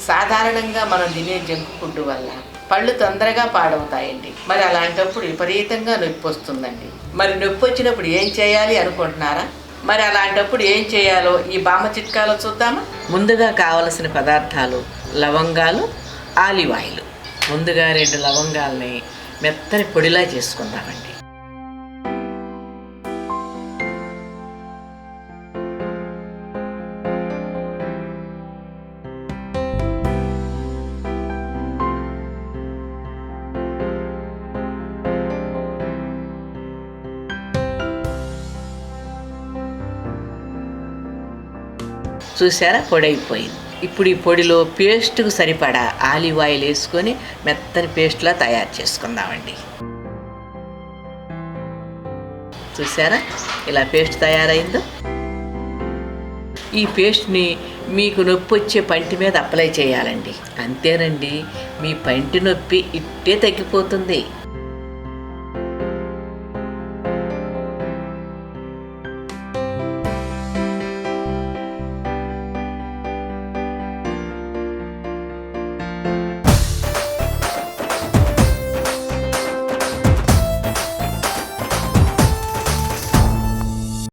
సాధారణంగా మనం తినే జంక్ ఫుడ్ వల్ల పళ్ళు తొందరగా పాడవుతాయండి. మరి అలాంటప్పుడు విపరీతంగా నొప్పి వస్తుందండి. మరి నొప్పి వచ్చినప్పుడు ఏం చేయాలి అనుకుంటున్నారా? మరి అలాంటప్పుడు ఏం చేయాలో ఈ బామ్మ చిట్కాలో చూద్దామా? ముందుగా కావలసిన పదార్థాలు లవంగాలు, ఆలివ్ ఆయిల్. ముందుగా 2 లవంగాల్ని మెత్తని పొడిలా చేసుకుందామండి. చూసారా, పొడి అయిపోయింది. ఇప్పుడు ఈ పొడిలో పేస్ట్కు సరిపడా ఆలివ్ ఆయిల్ వేసుకొని మెత్తని పేస్ట్లా తయారు చేసుకుందామండి. చూసారా ఇలా పేస్ట్ తయారైందో? ఈ పేస్ట్ని మీకు నొప్పి వచ్చే పంటి మీద అప్లై చేయాలండి. అంతేనండి, మీ పంటి నొప్పి ఇట్టే తగ్గిపోతుంది.